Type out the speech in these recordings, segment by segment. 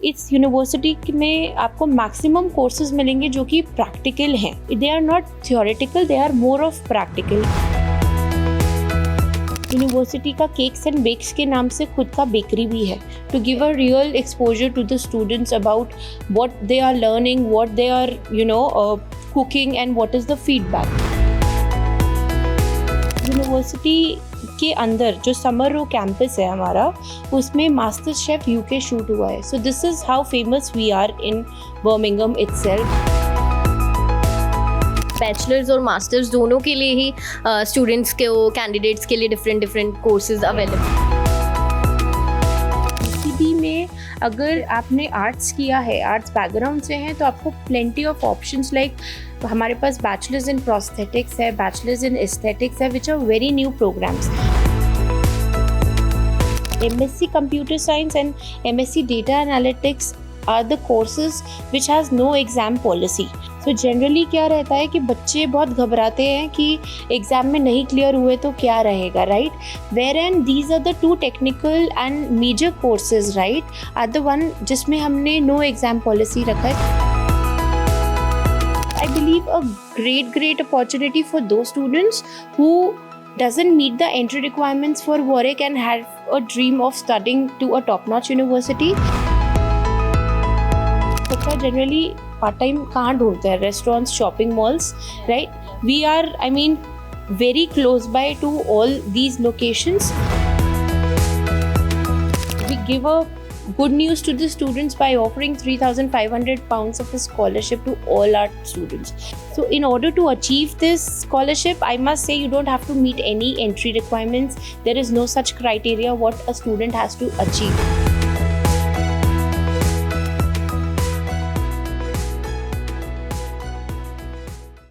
इस यूनिवर्सिटी में आपको मैक्सिमम कोर्सेज मिलेंगे जो कि प्रैक्टिकल हैं. They are not theoretical, they are more of practical. University का केक्स एंड बेक्स के नाम से खुद का बेकरी भी है, to give a real exposure to the students about what they are learning, what they are cooking and what is the feedback. University के अंदर जो समर रो कैंपस है हमारा, उसमें मास्टर शेफ यूके शूट हुआ है. So this is how famous we are in Birmingham itself. Bachelors और masters दोनों के लिए ही स्टूडेंट्स के कैंडिडेट्स के लिए डिफरेंट कोर्सेज अवेलेबल. पीसीबी में अगर आपने आर्ट्स किया है, आर्ट्स बैकग्राउंड से हैं, तो आपको प्लेंटी ऑफ ऑप्शंस लाइक हमारे पास बैचलर्स इन प्रोस्थेटिक्स है, बैचलर्स इन एस्थेटिक्स है, which are very new programmes. MSc Computer Science and MSc Data Analytics are the courses which has no exam policy. So generally क्या रहता है कि बच्चे बहुत घबराते हैं कि एग्ज़ाम में नहीं क्लियर हुए तो क्या रहेगा, right? Wherein these are the two technical and major courses, right, are the one जिसमें हमने no exam policy रखा है. I believe a great opportunity for those students who doesn't meet the entry requirements for Warwick and have a dream of studying to a top-notch university. बच्चा generally part time कहाँ ढूंढते हैं? Restaurants, shopping malls, right? We are very close by to all these locations. We give a good news to the students by offering £3,500 of a scholarship to all our students. So in order to achieve this scholarship, I must say you don't have to meet any entry requirements. There is no such criteria what a student has to achieve.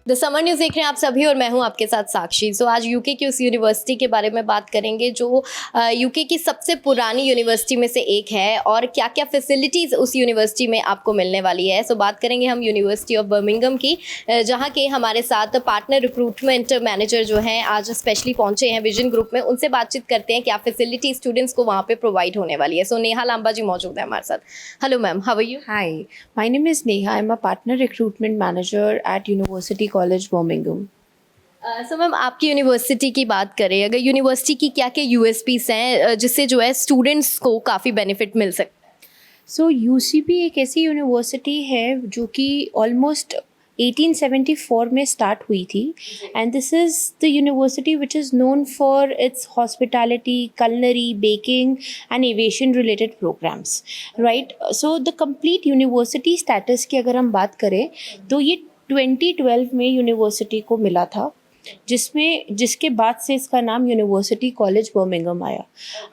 The summer news देख रहे हैं आप सभी और मैं हूं आपके साथ साक्षी. सो आज यूके की उस यूनिवर्सिटी के बारे में बात करेंगे जो यूके की सबसे पुरानी यूनिवर्सिटी में से एक है और क्या क्या फैसिलिटीज़ उस यूनिवर्सिटी में आपको मिलने वाली है. सो बात करेंगे हम यूनिवर्सिटी ऑफ बर्मिंघम की, जहां के हमारे साथ पार्टनर रिक्रूटमेंट मैनेजर जो हैं आज स्पेशली पहुंचे हैं विजन ग्रुप में. उनसे बातचीत करते हैं क्या फैसिलिटी स्टूडेंट्स को वहाँ पर प्रोवाइड होने वाली है. सो नेहा लांबा जी मौजूद है हमारे साथ. Hello ma'am, how are you? Hi, my name is Neha. I'm a partner recruitment manager at University College Birmingham. So ma'am, आपकी यूनिवर्सिटी की बात करें, अगर यूनिवर्सिटी की क्या क्या यूएसपीस हैं जिससे जो है स्टूडेंट्स को काफ़ी बेनिफिट मिल सकता है? सो यूसीबी एक ऐसी यूनिवर्सिटी है जो कि ऑलमोस्ट 1874 में स्टार्ट हुई थी, and this is the university which is known for its hospitality, culinary, baking and aviation related programmes, right? So the complete university status की अगर हम बात करें तो ये 2012 में यूनिवर्सिटी को मिला था, जिसके बाद से इसका नाम यूनिवर्सिटी कॉलेज बर्मिंघम आया.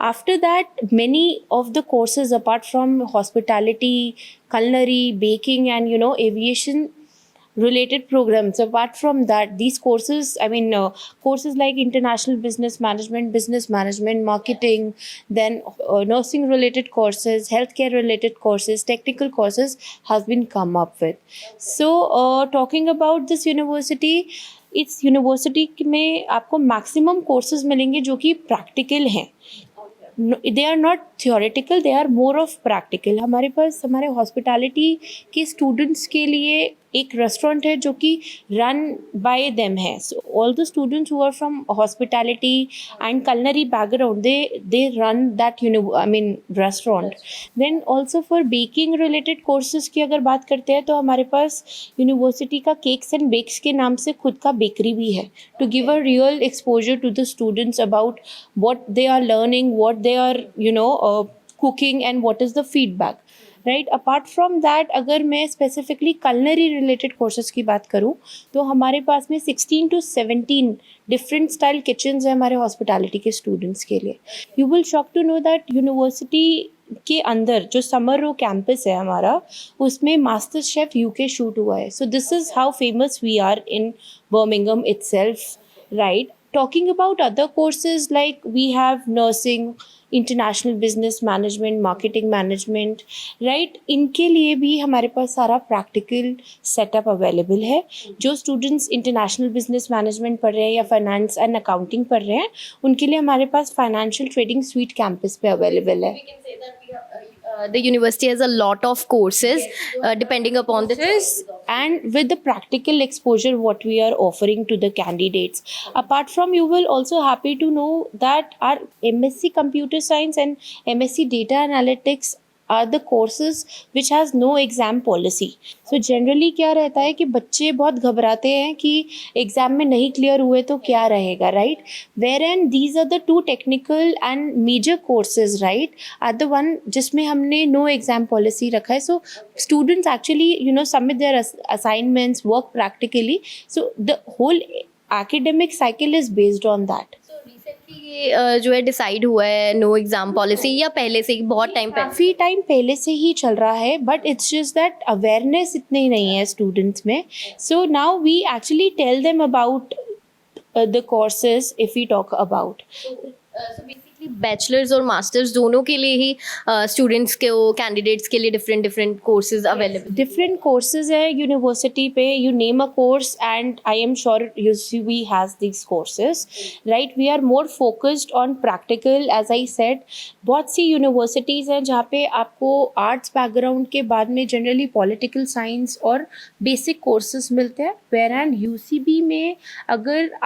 After that many of the courses apart from hospitality, culinary, baking and aviation related programs, apart from that these courses, courses like international business management, marketing, then nursing related courses, healthcare related courses, technical courses has been come up with. So talking about this university, इस university में आपको maximum courses मिलेंगे जो कि practical हैं. They are not theoretical, they are more of practical. हमारे पास हमारे हॉस्पिटैलिटी के स्टूडेंट्स के लिए एक रेस्टोरेंट है जो कि रन बाय देम है. So all the students who are from hospitality and culinary background, they run that restaurant. Then also for baking related courses की अगर बात करते हैं तो हमारे पास यूनिवर्सिटी का केक्स एंड बेक्स के नाम से खुद का बेकरी भी है, to give a real exposure to the students about what they are learning, what they are cooking and what is the feedback, right? Apart from that, अगर मैं specifically culinary related courses की बात करूँ तो हमारे पास में 16 to 17 different style kitchens है हमारे hospitality के students के लिए. You will shock to know that university के अंदर जो समर रो कैंपस है हमारा, उसमें मास्टर शेफ यूके शूट हुआ है. So this is how famous we are in Birmingham itself, right? Talking about other courses like we have nursing, international business management, marketing management, right? इनके लिए भी हमारे पास सारा प्रैक्टिकल सेटअप अवेलेबल है. जो students international business management पढ़ रहे हैं या फाइनेंस एंड अकाउंटिंग पढ़ रहे हैं, उनके लिए हमारे पास फाइनेंशियल ट्रेडिंग स्वीट कैंपस पे अवेलेबल है. The university has a lot of courses depending upon the This and with the practical exposure what we are offering to the candidates. Apart from, you will also happy to know that our MSc Computer Science and MSc Data Analytics are the courses which has no exam policy. So generally क्या रहता है कि बच्चे बहुत घबराते हैं कि exam में नहीं क्लियर हुए तो क्या रहेगा, right? Wherein these are the two technical and major courses, right, are the one जिसमें हमने no exam policy रखा है. So students actually submit their assignments, work practically. So the whole academic cycle is based on that. ये जो है decide हुआ है no exam policy, या पहले से ही बहुत टाइम पहले? काफ़ी टाइम पहले से ही चल रहा है, but it's just that awareness इतनी नहीं है स्टूडेंट्स में. So now we actually tell them about the courses if we talk about. Bachelors और मास्टर्स दोनों के लिए ही स्टूडेंट्स के कैंडिडेट्स के लिए different courses available? Different courses है यूनिवर्सिटी पे. You name a course and I am sure UCB has this courses, right? We are more focused on practical. As I said, बहुत सी यूनिवर्सिटीज़ हैं जहाँ पे आपको आर्ट्स बैकग्राउंड के बाद में जनरली पॉलिटिकल साइंस और बेसिक कोर्सेज मिलते हैं. वेयर एंड UCB में अगर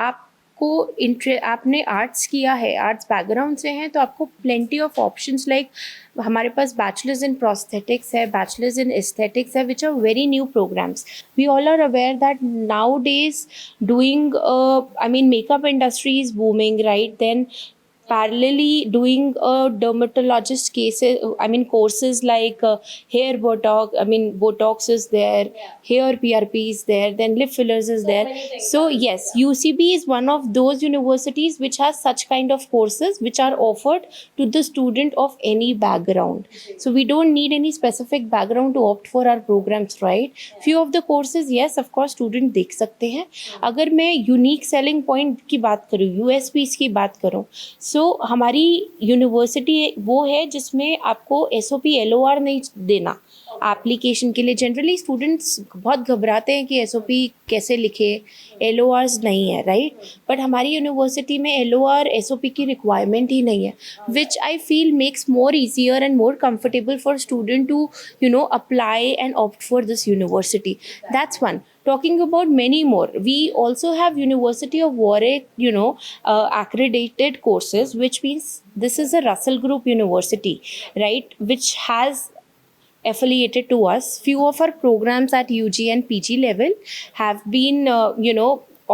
आपने आर्ट्स किया है, आर्ट्स बैकग्राउंड से हैं, तो आपको प्लेंटी ऑफ ऑप्शंस लाइक हमारे पास बैचलर्स इन प्रोस्थेटिक्स है, बैचलर्स इन एस्थेटिक्स है, which are very new programmes. We all are aware that nowadays doing makeup industry is booming, right? Then parallelly doing dermatologist courses like hair Botox is there, hair PRP is there, then lip fillers is there. So yes, UCB is one of those universities which has such kind of courses which are offered to the student of any background. So we don't need any specific background to opt for our programs, right? Few of the courses, yes, of course student देख सकते हैं. अगर मैं unique selling point की बात करूँ, USPs की बात करूँ, सो हमारी यूनिवर्सिटी वो है जिसमें आपको SOP LOR नहीं देना एप्लीकेशन के लिए. जनरली स्टूडेंट्स बहुत घबराते हैं कि SOP कैसे लिखे, LORs नहीं है, राइट? बट हमारी यूनिवर्सिटी में LOR SOP की रिक्वायरमेंट ही नहीं है, which I feel makes more easier and more comfortable for student to apply and opt for this university. That's one. Talking about many more, we also have University of Warwick, accredited courses, which means this is a Russell Group university, right, which has affiliated to us. Few of our programs at UG and PG level have been,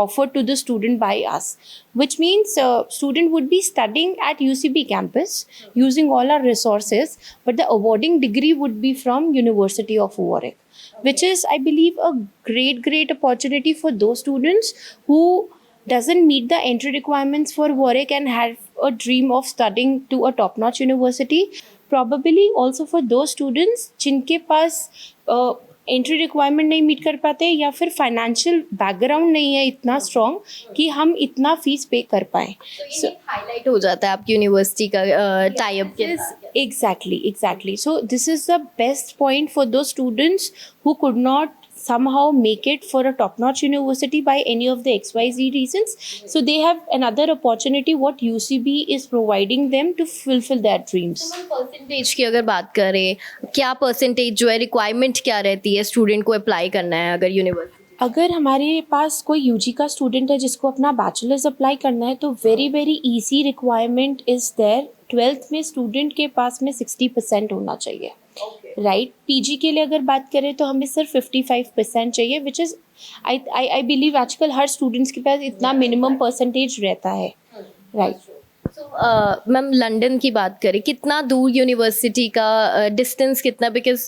offered to the student by us, which means student would be studying at UCB campus using all our resources, but the awarding degree would be from University of Warwick, which is, I believe, a great opportunity for those students who doesn't meet the entry requirements for Warwick and have a dream of studying to a top-notch university. Probably also for those students जिनके पास entry requirement नहीं meet कर पाते या फिर financial background नहीं है इतना strong कि हम इतना फीस पे कर पाएँ. सो हाईलाइट हो जाता है आपकी यूनिवर्सिटी का टाई अप के साथ. Exactly. So this is the best point for those students who could not somehow make it for a top-notch university by any of the XYZ reasons. So they have another opportunity what UCB is providing them to fulfill their dreams. Percentage की अगर बात करें, क्या percentage जो है requirement क्या रहती है स्टूडेंट को अप्लाई करना है अगर यूनिवर्सिटी? अगर हमारे पास कोई UG का स्टूडेंट है जिसको अपना बैचलर्स अप्लाई करना है तो very easy requirement is there. 12th में स्टूडेंट के पास में 60% होना चाहिए, राइट? PG के लिए अगर बात करें तो हमें सिर्फ 55% चाहिए, विच इज़ आई बिलीव आजकल हर स्टूडेंट्स के पास इतना मिनिमम परसेंटेज रहता है, राइट? मैम लंदन की बात करें, कितना दूर यूनिवर्सिटी का डिस्टेंस कितना, because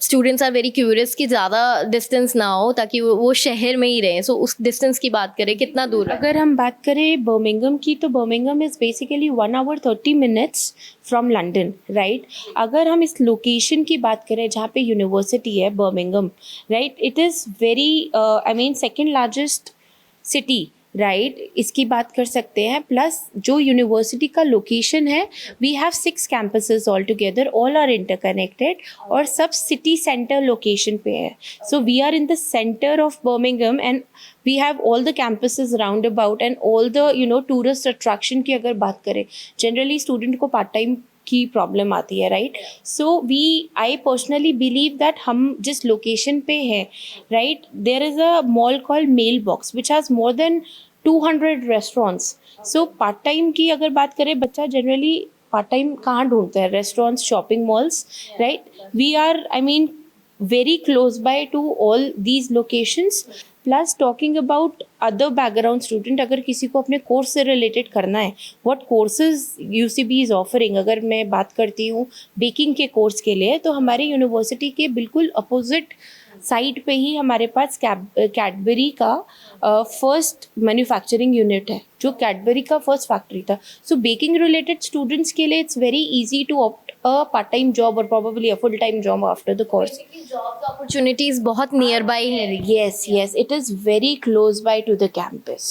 students are very curious कि ज़्यादा डिस्टेंस ना हो ताकि वो शहर में ही रहें. सो उस डिस्टेंस की बात करें, कितना दूर है? अगर हम बात करें बर्मिंघम की तो Birmingham is basically 1 hour 30 minutes from London, right? अगर हम इस लोकेशन की बात करें जहाँ पे यूनिवर्सिटी है Birmingham, right, it is very second largest city, right? इसकी बात कर सकते हैं. प्लस जो यूनिवर्सिटी का लोकेशन है, we have 6 campuses all together, all are interconnected और सब सिटी सेंटर लोकेशन पे है. So we are in the centre of Birmingham and we have all the campuses round about and all the tourist attraction की अगर बात करें, generally student को part time की प्रॉब्लम आती है, right. So I personally believe that हम जिस लोकेशन पे है, right, there is a mall called male box which has more than 200 restaurants. So part time की अगर बात करें, बच्चा जनरली पार्ट टाइम कहाँ ढूंढता है? Restaurants, shopping malls, right. We are, I mean, very close by to all these locations. Plus talking about other background student, अगर किसी को अपने कोर्स से रिलेटेड करना है, what courses UCB is offering, अगर मैं बात करती हूँ बेकिंग के कोर्स के लिए, तो हमारे यूनिवर्सिटी के बिल्कुल अपोजिट साइड पे ही हमारे पास कैडबरी का फर्स्ट मैन्युफैक्चरिंग यूनिट है, जो कैडबरी का फर्स्ट फैक्ट्री था. सो बेकिंग रिलेटेड स्टूडेंट्स के लिए it's very easy to opt a part-time job or probably a full-time job after the course. Job opportunities बहुत नियर बाई है. Yes, it is very close by to the campus.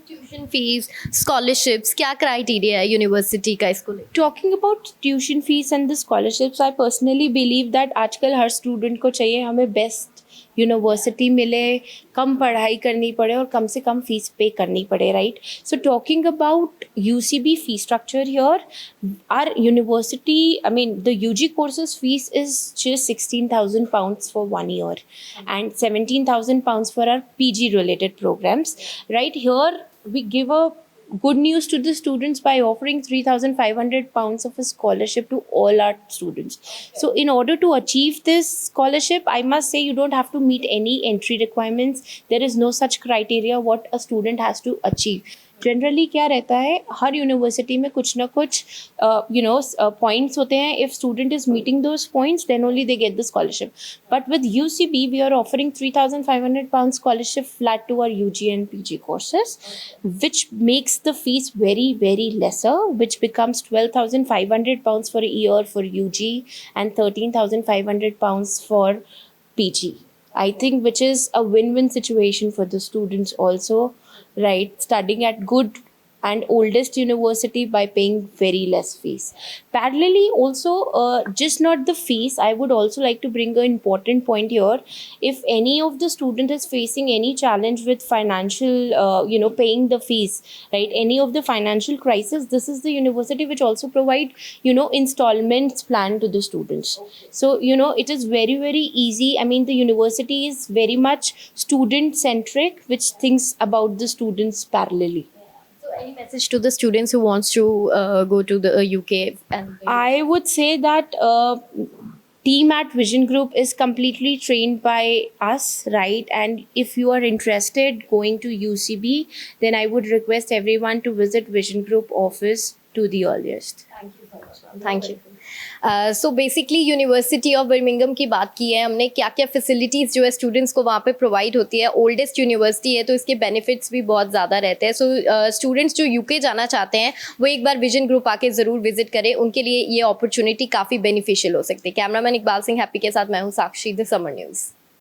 Tuition fees, scholarships, क्या criteria है university का इसको लेकर? Talking about tuition fees and the scholarships, I personally believe that आजकल हर student को चाहिए हमें बेस्ट यूनिवर्सिटी मिले, कम पढ़ाई करनी पड़े और कम से कम फीस पे करनी पड़े, right. So talking about UCB fee structure here, our university, I mean the UG courses fees is just £16,000 for 1 year and £17,000 for our PG related programs, right. Here we give a good news to the students by offering £3,500 of a scholarship to all our students. So in order to achieve this scholarship, I must say you don't have to meet any entry requirements. There is no such criteria what a student has to achieve. Generally क्या रहता है, हर university में कुछ ना कुछ points होते हैं. If student is meeting those points then only they get the scholarship. But with UCB we are offering £3,500 scholarship flat to our UG and PG courses, which makes the fees very very lesser, which becomes £12,500 for a year for UG and £13,500 for PG. I think which is a win-win situation for the students also, right, studying at good and oldest university by paying very less fees. Parallelly also, just not the fees, I would also like to bring an important point here. If any of the student is facing any challenge with financial paying the fees, right, any of the financial crisis, this is the university which also provide installments plan to the students. So it is very very easy. I mean the university is very much student centric, which thinks about the students parallelly. Any message to the students who wants to go to the UK? And I would say that team at Vision Group is completely trained by us, right? And if you are interested going to UCB, then I would request everyone to visit Vision Group office to the earliest. Thank you. So basically university of Birmingham की बात की है हमने, क्या क्या facilities जो है students को वहाँ पे प्रोवाइड होती है. ओल्डेस्ट यूनिवर्सिटी है तो इसके बेनिफिट्स भी बहुत ज़्यादा रहते हैं. सो स्टूडेंट्स जो UK जाना चाहते हैं वो एक बार विजन ग्रुप आके ज़रूर विजिट करें, उनके लिए ये अपॉर्चुनिटी काफ़ी बेनिफिशियल हो सकती है. कैमरामैन इकबाल सिंह हैप्पी के साथ मैं हूँ साक्षी, द समर न्यूज़.